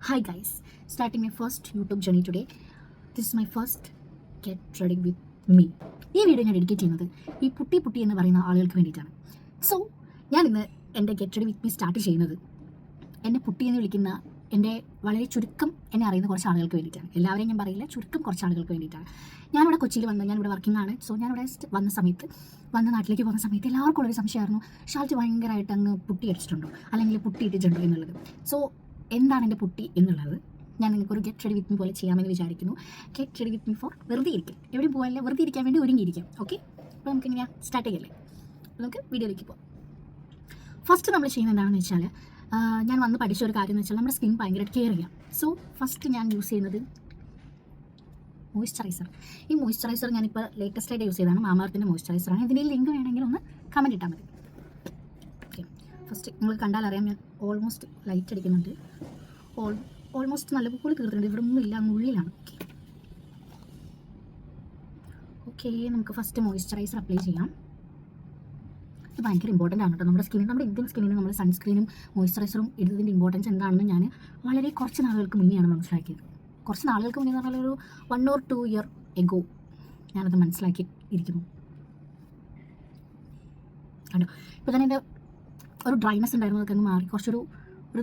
Hi guys, starting my first YouTube journey today. This is my first get ready with me. ഈ video ഞാൻ dedicate ചെയ്യുന്നത് ഈ putty putty എന്ന് പറയുന്ന ആളുകൾക്ക് വേണ്ടിയിട്ടാണ്. സോ ഞാൻ ഇന്ന് എൻ്റെ get ready with me start ചെയ്യുന്നത് എന്നെ പുട്ടി എന്ന് വിളിക്കുന്ന എൻ്റെ വളരെ ചുരുക്കം എന്നെ അറിയുന്ന കുറച്ച് ആളുകൾക്ക് വേണ്ടിയിട്ടാണ്. എല്ലാവരെയും ഞാൻ പറയില്ല, ചുരുക്കം കുറച്ച് ആളുകൾക്ക് വേണ്ടിയിട്ടാണ്. ഞാനിവിടെ കൊച്ചിയിൽ ഞാനിവിടെ വർക്കിംഗ് ആണ്. സോ ഞാനിവിടെ വന്ന നാട്ടിലേക്ക് പോകുന്ന സമയത്ത് എല്ലാവർക്കും ഉള്ളൊരു സംശയമായിരുന്നു, ഷാൽറ്റ് ഭയങ്കരമായിട്ട് അങ്ങ് പുട്ടി അടിച്ചിട്ടുണ്ടോ അല്ലെങ്കിൽ പുട്ടി ഇട്ടിട്ടുണ്ടോ എന്നുള്ളത്. സോ എന്താണ് എൻ്റെ പുട്ടി എന്നുള്ളത് ഞാൻ നിങ്ങൾക്കൊരു ഗെറ്റ് റെഡി വിത്ത് മീ പോലെ ചെയ്യാമെന്ന് വിചാരിക്കുന്നു. Get ready with me for വെറുതെ ഇരിക്കും, എവിടെയും പോകാനില്ല, വെറുതെ ഇരിക്കാൻ വേണ്ടി ഒരുങ്ങിയിരിക്കാം. ഓക്കെ, അപ്പോൾ നമുക്ക് ഇങ്ങനെ സ്റ്റാർട്ട് ചെയ്യല്ലേ? നമുക്ക് വീഡിയോയിലേക്ക് പോകാം. ഫസ്റ്റ് നമ്മൾ ചെയ്യുന്നത് എന്താണെന്ന് വെച്ചാൽ, ഞാൻ വന്ന് പഠിച്ച ഒരു കാര്യം എന്ന് വെച്ചാൽ നമ്മുടെ സ്കിൻ ഭയങ്കരമായിട്ട് കെയർ ചെയ്യാം. സോ ഫസ്റ്റ് ഞാൻ യൂസ് ചെയ്യുന്നത് മോയ്സ്ചറൈസർ. ഈ മോയ്സ്ചറൈസർ ഞാനിപ്പോൾ ലേറ്റസ്റ്റ് ആയിട്ട് യൂസ് ചെയ്തതാണ്, മാമാർത്തിൻ്റെ മോയ്സ്ചറൈസറാണ്. ഇതിൻ്റെ ലിങ്ക് വേണമെങ്കിൽ ഒന്ന് കമൻറ്റ് ഇട്ടാൽ മതി. ഓക്കെ, ഫസ്റ്റ് നിങ്ങൾ കണ്ടാൽ അറിയാം, ഞാൻ ഓൾമോസ്റ്റ് ലൈറ്റ് അടിക്കുന്നുണ്ട്. ഓൾമോസ്റ്റ് നല്ലപോലെ തീർത്തിട്ടുണ്ട്. ഇവിടെ ഒന്നും ഇല്ല, ഉള്ളിലാണ്. ഓക്കെ, നമുക്ക് ഫസ്റ്റ് മോയ്സ്ചറൈസർ അപ്ലൈ ചെയ്യാം. ഇത് ഭയങ്കര ഇമ്പോർട്ടൻ്റ് ആണ് കേട്ടോ നമ്മുടെ സ്കിന്നിന്. നമ്മുടെ ഇന്ത്യൻ സ്കിന്നിന് നമ്മൾ സൺസ്ക്രീനും മോയ്സ്ചറൈസറും ഇടുന്നതിൻ്റെ ഇമ്പോർട്ടൻസ് എന്താണെന്ന് ഞാൻ വളരെ കുറച്ച് നാളുകൾക്ക് മുന്നെയാണ് മനസ്സിലാക്കിയത്. കുറച്ച് നാളുകൾക്ക് മുന്നേ എന്ന് പറഞ്ഞാൽ ഒരു 1 or 2 year എഗോ ഞാനത് മനസ്സിലാക്കി ഇരിക്കുന്നു. കണ്ടോ, ഇപ്പോൾ തന്നെ എൻ്റെ ഒരു ഡ്രൈനെസ് ഉണ്ടായിരുന്നു, അതൊക്കെ അങ്ങ് മാറി കുറച്ചൊരു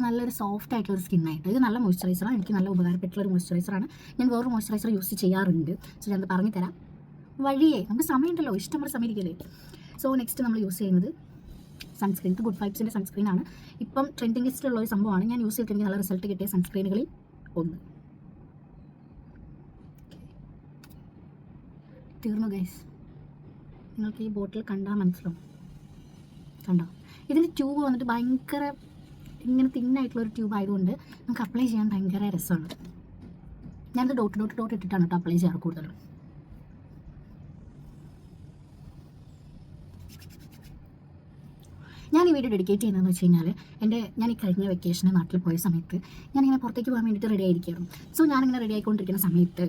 നല്ലൊരു സോഫ്റ്റ് ആയിട്ടുള്ള ഒരു സ്കിന്നായിട്ട്. ഇത് നല്ല മോയ്സ്ചറൈസറാണ്, എനിക്ക് നല്ല ഉപകാരപ്പെട്ടുള്ള ഒരു മോയ്സ്ചറൈസറാണ്. ഞാൻ വേറൊരു മോയ്സ്ചറൈസർ യൂസ് ചെയ്യാറുണ്ട്. സോ ഞാനത് പറഞ്ഞു തരാം വഴിയേ. നമുക്ക് സമയമുണ്ടല്ലോ, ഇഷ്ടംപോലെ സമയം ഇരിക്കല്ലേ. സോ നെക്സ്റ്റ് നമ്മൾ യൂസ് ചെയ്യുന്നത് സൺസ്ക്രീൻ. ഇത് ഗുഡ് വൈബ്സിൻ്റെ സൺസ്ക്രീനാണ്. ഇപ്പം ട്രെൻഡിങ് ലിസ്റ്റിലുള്ള ഒരു സംഭവമാണ്. ഞാൻ യൂസ് ചെയ്തിട്ട് എനിക്ക് നല്ല റിസൾട്ട് കിട്ടിയ സൺസ്ക്രീനുകളിൽ ഒന്ന്. തീർന്നു ഗൈസ്, നിങ്ങൾക്ക് ഈ ബോട്ടിൽ കണ്ടാൽ മനസ്സിലാവും. കണ്ടോ, ഇതിൻ്റെ ട്യൂബ് വന്നിട്ട് ഭയങ്കര ഇങ്ങനെ തിന്നായിട്ടുള്ളൊരു ട്യൂബ് ആയതുകൊണ്ട് നമുക്ക് അപ്ലൈ ചെയ്യാൻ ഭയങ്കര രസമാണ്. ഞാനത് ഡോട്ട് ഇട്ടിട്ടാണ് കേട്ടോ അപ്ലൈ ചെയ്യാറ് കൂടുതലും. ഞാൻ ഈ വീഡിയോ ഡെഡിക്കേറ്റ് ചെയ്യുന്നതെന്ന് വെച്ച് കഴിഞ്ഞാൽ, ഞാൻ ഈ കഴിഞ്ഞ വെക്കേഷന് നാട്ടിൽ പോയ സമയത്ത് ഞാനിങ്ങനെ പുറത്തേക്ക് പോകാൻ വേണ്ടിയിട്ട് റെഡി ആയിരിക്കുകയായിരുന്നു. സോ ഞാനിങ്ങനെ റെഡി ആയിക്കൊണ്ടിരിക്കുന്ന സമയത്ത്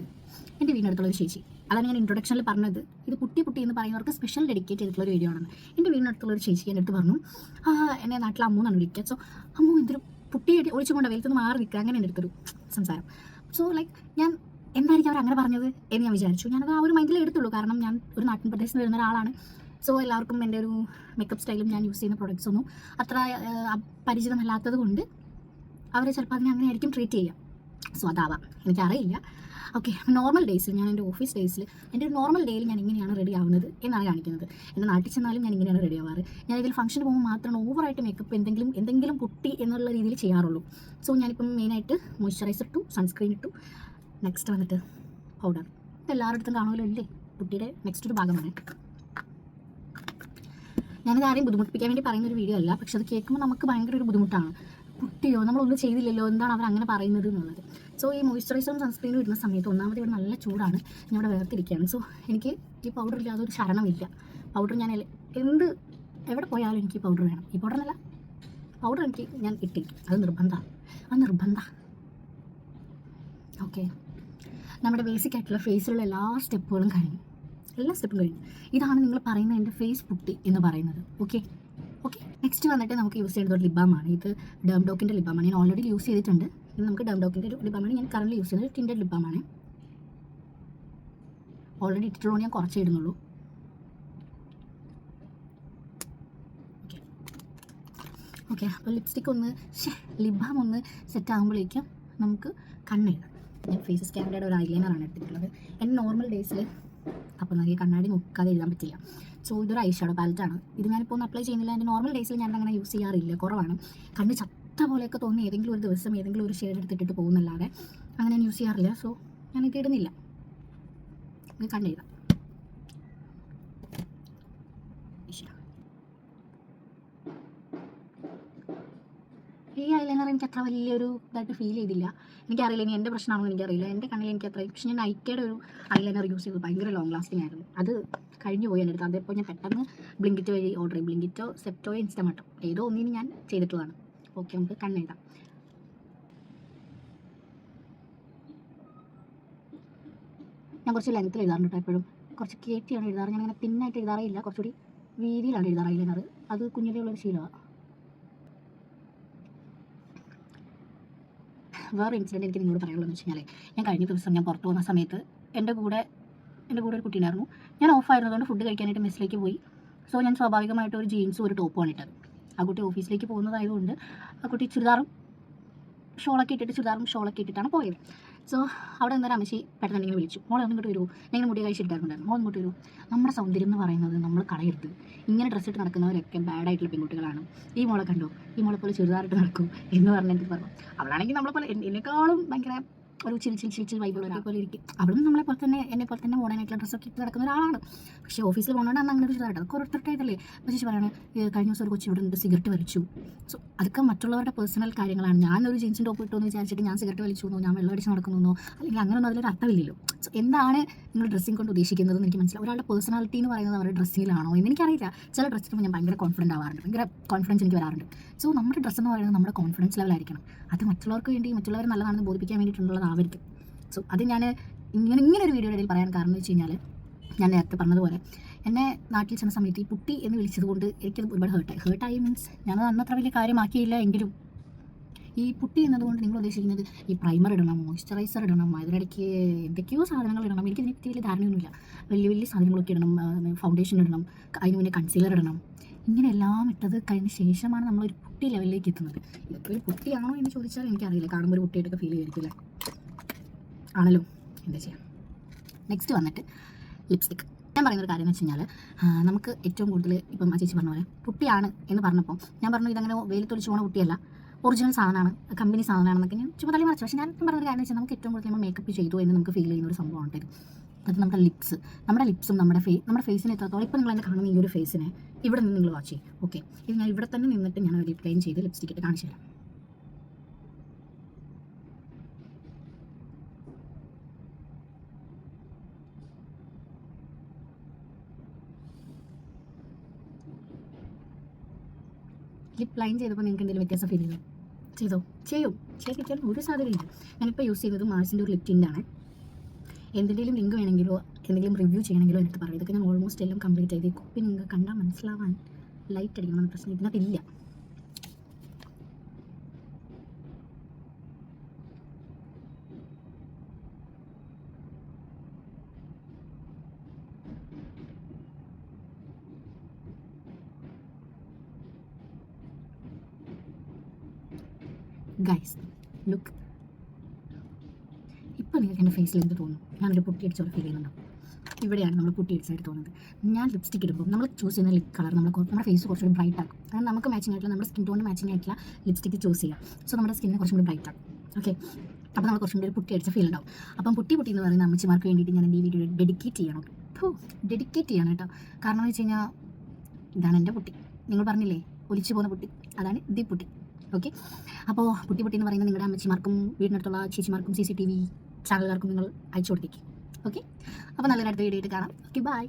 എൻ്റെ വീടിനടുത്തുള്ളൊരു ചേച്ചി, അതാണ് ഞാൻ ഇൻട്രൊഡക്ഷനിൽ പറഞ്ഞത്, ഇത് പുട്ടി എന്ന് പറയുന്നവർക്ക് സ്പെഷ്യൽ ഡെഡിക്കേറ്റ് ചെയ്തിട്ടുള്ള ഒരു വീഡിയോ ആണെന്ന്. എൻ്റെ വീടിനടുത്തുള്ളൊരു ചേച്ചി എൻ്റെ അടുത്ത് പറഞ്ഞു, എന്നെ നാട്ടിൽ അമ്മു എന്നാണ് വിളിക്കുക. സോ അമ്മു എന്തൊരു പുട്ടി ഒഴിച്ചുകൊണ്ട് വെയിലത്തുനിന്ന് മാറി നിൽക്കുക, അങ്ങനെ എൻ്റെ അടുത്തൊരു സംസാരം. സോ ലൈക്ക് ഞാൻ എന്തായിരിക്കും അവർ അങ്ങനെ പറഞ്ഞത് എന്ന് ഞാൻ വിചാരിച്ചു. ഞാനത് ആ ഒരു മൈൻഡിൽ എടുത്തുള്ളൂ, കാരണം ഞാൻ ഒരു നാട്ടിൻ പ്രദേശത്ത് വരുന്ന ഒരാളാണ്. സോ എല്ലാവർക്കും എൻ്റെ ഒരു മേക്കപ്പ് സ്റ്റൈലും ഞാൻ യൂസ് ചെയ്യുന്ന പ്രൊഡക്ട്സ് ഒന്നും അത്ര പരിചിതമല്ലാത്തത് കൊണ്ട് അവർ ചിലപ്പോൾ അതിനെ അങ്ങനെ ആയിരിക്കും ട്രീറ്റ് ചെയ്യുക. സോ അതാവാം, എനിക്കറിയില്ല. ഓക്കെ, നോർമൽ ഡേയ്സിൽ, ഞാൻ എൻ്റെ ഓഫീസ് ഡേയ്സിൽ, എൻ്റെ ഒരു നോർമൽ ഡേയിൽ ഞാൻ ഇങ്ങനെയാണ് റെഡി ആവുന്നത് എന്നാണ് കാണിക്കുന്നത്. എൻ്റെ നാട്ടിൽ ചെന്നാലും ഞാൻ ഇങ്ങനെയാണ് റെഡി ആവാറ്. ഞാൻ ഇതിൽ ഫംഗ്ഷന് പോകുമ്പോൾ മാത്രമാണ് ഓവറായിട്ട് മേക്കപ്പ് എന്തെങ്കിലും പുട്ടി എന്നുള്ള രീതിയിൽ ചെയ്യാറുള്ളൂ. സോ ഞാനിപ്പം മെയിനായിട്ട് മോയ്സ്ചറൈസർ ഇട്ടു, സൺസ്ക്രീൻ ഇട്ടു, നെക്സ്റ്റ് വന്നിട്ട് പൗഡർ. ഇത് എല്ലാവരുടെ അടുത്തും കാണുമല്ലോ അല്ലേ, പുട്ടിയുടെ നെക്സ്റ്റ് ഒരു ഭാഗമാണ്. ഞാനത് ആരെയും ബുദ്ധിമുട്ടിപ്പിക്കാൻ വേണ്ടി പറയുന്നൊരു വീഡിയോ അല്ല, പക്ഷെ അത് കേൾക്കുമ്പോൾ നമുക്ക് ഭയങ്കര ഒരു ബുദ്ധിമുട്ടാണ്. പുട്ടിയോ, നമ്മളൊന്നും ചെയ്തില്ലല്ലോ, എന്താണ് അവർ അങ്ങനെ പറയുന്നത് എന്നുള്ളത്. സോ ഈ മോയ്സ്ചറൈസറും സൺസ്ക്രീനും ഇടുന്ന സമയത്ത് ഒന്നാമത് ഇവിടെ നല്ല ചൂടാണ്, ഞാൻ ഇവിടെ വേർതിരിക്കുകയാണ്. സോ എനിക്ക് ഈ പൗഡർ ഇല്ലാതെ ഒരു ശരണമില്ല. പൗഡർ ഞാൻ എവിടെ പോയാലും എനിക്ക് ഈ പൗഡർ വേണം. ഈ പൗഡറിനല്ല, പൗഡർ ഞാൻ ഇട്ടിരിക്കും, അത് നിർബന്ധമാണ്. ഓക്കെ, നമ്മുടെ ബേസിക് ആയിട്ടുള്ള ഫേസിലുള്ള എല്ലാ സ്റ്റെപ്പും കഴിഞ്ഞു. ഇതാണ് നിങ്ങൾ പറയുന്ന എൻ്റെ ഫേസ് പുട്ടി എന്ന് പറയുന്നത്. ഓക്കെ, നെക്സ്റ്റ് വന്നിട്ട് നമുക്ക് യൂസ് ചെയ്യേണ്ട ഒരു ലിബാമാണ്. ഇത് ഡെർംഡോക്കിൻ്റെ ലിബാമാണ്. ഞാൻ ഓൾറെഡി യൂസ് ചെയ്തിട്ടുണ്ട്. ഇത് നമുക്ക് ഡെർംഡോക്കിൻ്റെ ഒരു ലിബാമാണ് ഞാൻ കറൻറ്റ്ലി യൂസ് ചെയ്യുന്നത്. ടിൻറ്റഡ് ലിബാമാണ്. ഓൾറെഡി ഇട്ടിട്ടുള്ളൂ, ഞാൻ കുറച്ചേ ഇടുന്നുള്ളൂ. ഓക്കെ, അപ്പോൾ ലിപ്സ്റ്റിക് ലിബാം ഒന്ന് സെറ്റ് ആകുമ്പോഴേക്കും നമുക്ക് കണ്ണെഴുതാം. ഞാൻ ഫേസ് സ്കാനറുടെ ഒരു ഐലൈനറാണ് എടുത്തിട്ടുള്ളത്. എൻ്റെ നോർമൽ ഡേയ്സിൽ അപ്പോൾ നമുക്ക് കണ്ണാടി നോക്കാതെ എഴുതാൻ പറ്റില്ല. സോ ഇതൊരു ഐ ഷാഡോ പാലറ്റാണ്. ഇത് ഞാനിപ്പോൾ ഒന്നും അപ്ലൈ ചെയ്യുന്നില്ല. എൻ്റെ നോർമൽ ഡേയ്സിൽ ഞാൻ അങ്ങനെ യൂസ് ചെയ്യാറില്ല, കുറവാണ്. കണ്ണ് ചത്ത പോലെയൊക്കെ തോന്നി ഏതെങ്കിലും ഒരു ദിവസം ഏതെങ്കിലും ഒരു ഷെയ്ഡ് എടുത്തിട്ട് പോകുന്നല്ലാതെ അങ്ങനെ ഞാൻ യൂസ് ചെയ്യാറില്ല. സോ ഞാനിത് ഇടുന്നില്ല. ഇത് കണ്ണെഴുതാം. ഈ ഐലൈനർ എനിക്ക് അത്ര വലിയൊരു ഇതായിട്ട് ഫീൽ ചെയ്തില്ല. എനിക്കറിയില്ല, ഇനി എൻ്റെ പ്രശ്നമാണെന്ന് എനിക്കറിയില്ല. എൻ്റെ കണ്ണിൽ എനിക്ക് അത്ര, പക്ഷേ ഞാൻ നൈക്കയുടെ ഒരു ഐലൈനർ യൂസ് ചെയ്തത് ഭയങ്കര ലോങ് ലാസ്റ്റിംഗ് ആയിരുന്നു. അത് കഴിഞ്ഞു പോയി എൻ്റെ അടുത്ത്. അതപ്പോൾ ഞാൻ പെട്ടെന്ന് ബ്ലിങ്കിറ്റ് വഴി ഓർഡർ ചെയ്യും. ബ്ലിങ്കിറ്റോ സെപ്റ്റോയോ ഇൻസ്റ്റമാർട്ടോ ഏതോ ഒന്നിന് ഞാൻ ചെയ്തിട്ടുള്ളതാണ്. ഓക്കെ, നമുക്ക് കണ്ണെഴുതാം. ഞാൻ കുറച്ച് ലെങ്ത്തിൽ എഴുതാറുണ്ട് കേട്ടോ, എപ്പോഴും കുറച്ച് കയറ്റിയാണ് എഴുതാറ്. ഞാൻ അങ്ങനെ തിന്നായിട്ട് എഴുതാറേ ഇല്ല, കുറച്ചുകൂടി വീതിയിലാണ് എഴുതാറ് ഐലൈനർ. അത് കുഞ്ഞിലേ ഉള്ളൊരു ശീലമാണ്. വേറെ ഇൻസിഡൻറ്റ് എനിക്ക് നിങ്ങളോട് പറയാനുള്ളതെന്ന് വെച്ച് കഴിഞ്ഞാൽ, ഞാൻ കഴിഞ്ഞ ദിവസം ഞാൻ പുറത്ത് പോകുന്ന സമയത്ത് എൻ്റെ കൂടെ ഒരു കുട്ടി ഉണ്ടായിരുന്നു. ഞാൻ ഓഫായിരുന്നതുകൊണ്ട് ഫുഡ് കഴിക്കാനായിട്ട് മെസ്സിലേക്ക് പോയി. സോ ഞാൻ സ്വാഭാവികമായിട്ട് ഒരു ജീൻസും ഒരു ടോപ്പുമാണ് ഇട്ടത്. ആ കുട്ടി ഓഫീസിലേക്ക് പോകുന്നതായതുകൊണ്ട് ആ കുട്ടി ചുരിദാറും ഷോളൊക്കെ ഇട്ടിട്ടാണ് പോയത്. സോ അവിടെ നിന്നൊരു അമ്മച്ചി പെട്ടെന്ന് എന്തെങ്കിലും വിളിച്ചു, മോളെ ഒന്നും ഇങ്ങോട്ട് വരൂ, ഞാൻ മുടി കഴിച്ചിട്ടുണ്ടായിരുന്നു, മോൾ ഇങ്ങോട്ട് വരൂ. നമ്മുടെ സൗന്ദര്യം എന്ന് പറയുന്നത് നമ്മൾ കളയരുത്. ഇങ്ങനെ ഡ്രസ്സ് ഇട്ട് നടക്കുന്നവരൊക്കെ ബാഡായിട്ടുള്ള പെൺകുട്ടികളാണ്. ഈ മോളെ കണ്ടോ, ഈ മോളെ പോലെ ചുരിദാറിട്ട് നടക്കും എന്ന് പറഞ്ഞ് എനിക്ക് പറഞ്ഞു. അവളാണെങ്കിൽ നമ്മളെ പോലെ എന്നെക്കാളും ഭയങ്കര ഒരു ചിൽ വൈബുള്ള ഒരാളെ ഇരിക്കും. അവളും എന്നെ പോലെ തന്നെ മോഡേണായിട്ടുള്ള ഡ്രസ്സൊക്കെ ഇട്ട് നടക്കുന്ന ഒരാളാണ്. പക്ഷേ ഓഫീസിൽ പോകുന്നതുകൊണ്ട് അന്ന് അങ്ങനെ ഒരു ചുരിദാർ അതൊക്കെ ഓരോരുത്തർക്കായിട്ടല്ലേ. പക്ഷേ പറയാണ് കഴിഞ്ഞ ദിവസം ഒരു കൊച്ചു ഇവിടെ നിന്ന് സിഗരറ്റ് വലിച്ചു. സോ അതൊക്കെ മറ്റുള്ളവരുടെ പേഴ്സണൽ കാര്യങ്ങളാണ്. ഞാനൊരു ജീൻസിൻ്റെ ടോപ്പ് ഇട്ടു എന്ന് വിചാരിച്ചിട്ട് ഞാൻ സിഗരറ്റ് വലിച്ചു എന്നോ ഞാൻ വെള്ളം അടിച്ച് നടക്കുന്നോ അല്ലെങ്കിൽ അങ്ങനെയൊന്നും അതിലൊരു അർത്ഥമില്ലല്ലോ. സോ എന്താണ് നിങ്ങൾ ഡ്രസ്സിങ് കൊണ്ട് ഉദ്ദേശിക്കുന്നതെന്ന് എനിക്ക് മനസ്സിലാവും. ഒരാളുടെ പേഴ്സണാലിറ്റി എന്ന് പറയുന്നത് അവരുടെ ഡ്രസ്സിങ്ങിലാണോ എന്ന് എനിക്കറിയില്ല. ചില ഡ്രസ്സിൽ ഞാൻ ഭയങ്കര കോൺഫിഡൻ്റ് ആവാറുണ്ട്, ഭയങ്കര കോൺഫിഡൻസ് എനിക്ക് വരാറുണ്ട്. സോ നമ്മുടെ ഡ്രസ്സ് എന്ന് പറയുന്നത് നമ്മുടെ കോൺഫിഡൻസ് ലെവലായിരിക്കണം. അത് മറ്റുള്ളവർക്ക് വേണ്ടി മറ്റുള്ളവർ നല്ലതാണെന്ന് ബോധിപ്പിക്കാൻ വേണ്ടിയിട്ടുള്ളതാവരുത്. സോ അത് ഞാൻ ഇങ്ങനെ ഒരു വീഡിയോയുടെ ഇടയിൽ പറയാൻ കാരണം എന്ന് വെച്ച് കഴിഞ്ഞാൽ, ഞാൻ നേരത്തെ പറഞ്ഞതുപോലെ എന്നെ നാട്ടിൽ ചെന്ന സമയത്ത് ഈ പുട്ടി എന്ന് വിളിച്ചതുകൊണ്ട് എനിക്കത് ഒരുപാട് ഹേർട്ടായി മീൻസ് ഞാനത് അന്നത്ര വലിയ കാര്യമാക്കിയില്ല. എങ്കിലും ഈ പുട്ടി എന്നതുകൊണ്ട് നിങ്ങൾ ഉദ്ദേശിക്കുന്നത് ഈ പ്രൈമർ ഇടണം, മോയ്സ്ചറൈസർ ഇടണം, അതിനിടയ്ക്ക് എന്തൊക്കെയോ സാധനങ്ങൾ ഇടണം. എനിക്ക് ഇതിനെ പറ്റി വലിയ ധാരണയൊന്നുമില്ല. വലിയ സാധനങ്ങളൊക്കെ ഇടണം, ഫൗണ്ടേഷൻ ഇടണം, അതിന് മുന്നേ കൺസീലർ ഇടണം. ഇങ്ങനെ എല്ലാം ഇട്ടത് കഴിഞ്ഞ ശേഷമാണ് നമ്മളൊരു പുട്ടി ലെവലിലേക്ക് എത്തുന്നത്. ഇതൊക്കെ ഒരു പുട്ടിയാണോ എന്ന് ചോദിച്ചാൽ എനിക്കറിയില്ല. കാണുമ്പോൾ ഒരു പുട്ടിയായിട്ടൊക്കെ ഫീൽ ചെയ്തിരിക്കില്ല, ആണല്ലോ, എന്താ ചെയ്യാം. നെക്സ്റ്റ് വന്നിട്ട് ലിപ്സ്റ്റിക്. ഞാൻ പറയുന്നൊരു കാര്യം എന്ന് വെച്ച് കഴിഞ്ഞാൽ, നമുക്ക് ഏറ്റവും കൂടുതൽ ഇപ്പം ആ ചേച്ചി പറഞ്ഞ പോലെ പുട്ടിയാണ് എന്ന് പറഞ്ഞപ്പോൾ ഞാൻ പറഞ്ഞു ഇതങ്ങനെ വെയിലത്തൊളിച്ച് പോണ പുട്ടിയല്ല, ഒറിജിനൽ സാധനമാണ്, കമ്പനി സാധനമാണെന്നൊക്കെ ഞാൻ ചുമ്മാ തള്ളി മറിച്ചു. പക്ഷേ ഞാൻ പറഞ്ഞൊരു കാര്യം വെച്ചാൽ നമുക്ക് ഏറ്റവും കൂടുതൽ നമ്മൾ മേക്കപ്പ് ചെയ്തു എന്ന് നമുക്ക് ഫീൽ ചെയ്യുന്ന ഒരു സംഭവമാണ്. അത് നമ്മുടെ ലിപ്സും നമ്മുടെ ഫേസിനെ എത്രത്തോളം ഇപ്പോൾ നിങ്ങൾ എന്നെ കാണുന്ന ഈ ഒരു ഫേസിനെ ഇവിടെ നിന്ന് നിങ്ങൾ വാച്ച് ചെയ്യും. ഓക്കെ, ഇത് ഞാൻ ഇവിടെ തന്നെ നിന്നിട്ട് ഞാൻ ഒരു ലിപ് ലൈൻ ചെയ്ത് ലിപ്സ്റ്റിക് ഇട്ട് കാണിച്ചു തരാം. ലിപ് ലൈൻ ചെയ്തപ്പോൾ നിങ്ങൾക്ക് എന്തെങ്കിലും വ്യത്യാസം ഫീൽ ചെയ്യിക്കാൻ ഒരു സാധ്യതയില്ല. ഞാനിപ്പോൾ യൂസ് ചെയ്തത് മാർസിൻ്റെ ഒരു ലിപ് ടിൻ്റാണ്. എന്തെങ്കിലും ലിങ്ക് വേണമെങ്കിലോ എന്തെങ്കിലും റിവ്യൂ ചെയ്യണമെങ്കിലോ എനിക്ക് പറയാം. ഇതൊക്കെ ഞാൻ ഓൾമോസ്റ്റ് എല്ലാം കംപ്ലീറ്റ് ചെയ്ത് കോപ്പി നിങ്ങൾക്ക് കണ്ടാൽ മനസ്സിലാവാൻ ലൈറ്റ് അടിക്കണം പ്രശ്നം ഇതിനകത്തില്ല. ഗൈസ് ലുക്ക്, ഇപ്പോൾ നിങ്ങൾക്ക് എൻ്റെ ഫേസിൽ എന്ത് തോന്നും? ഞാനൊരു പുട്ടി അടിച്ച പോലെ ഫീൽ ചെയ്യുന്നുണ്ടോ? ഇവിടെയാണ് നമ്മൾ പുട്ടി അടിച്ചായിട്ട് തോന്നുന്നത്. ഞാൻ ലിപ്സ്റ്റിക് ഇടുമ്പോൾ നമ്മൾ ചൂസ് ചെയ്യുന്ന ലിപ് കളർ നമ്മുടെ ഫേസ് കുറച്ചുകൂടി ബ്രൈറ്റ് ആക്കും. കാരണം നമുക്ക് മാച്ചിങ് ആയിട്ടുള്ള നമ്മുടെ സ്കിൻ ടോണിന് മാച്ചിങ് ആയിട്ടുള്ള ലിപ്സ്റ്റിക് ചൂസ് ചെയ്യാം. സോ നമ്മുടെ സ്കിന്നിനെ കുറച്ചും കൂടി ബ്രൈറ്റ് ആക്കും. ഓക്കെ, അപ്പോൾ നമ്മൾ കുറച്ചും കൂടി ഒരു പുട്ടി അടിച്ച ഫീൽ ഉണ്ടാവും. അപ്പം പുട്ടി എന്ന് പറയുന്ന അമ്മച്ചിമാർക്ക് വേണ്ടിയിട്ട് ഞാൻ എൻ്റെ ഈ വീഡിയോ ഡെഡിക്കേറ്റ് ചെയ്യണം കേട്ടോ. കാരണം എന്ന് വെച്ച് കഴിഞ്ഞാൽ ഇതാണ് എൻ്റെ പുട്ടി. നിങ്ങൾ പറഞ്ഞില്ലേ ഒലിച്ചു പോകുന്ന പുട്ടി, അതാണ് ദി പുട്ടി. ഓക്കെ, അപ്പോൾ പുട്ടി എന്ന് പറയുന്നത് നിങ്ങളുടെ അമ്മച്ചിമാർക്കും വീടിനടുത്തുള്ള ചേച്ചിമാർക്കും CCTV ചാനലുകാർക്കും നിങ്ങൾ അയച്ചു കൊടുത്തേക്കും. ഓക്കെ, അപ്പോൾ നല്ലൊരു അടുത്ത വീഡിയോ ആയിട്ട് കാണാം. Okay, by.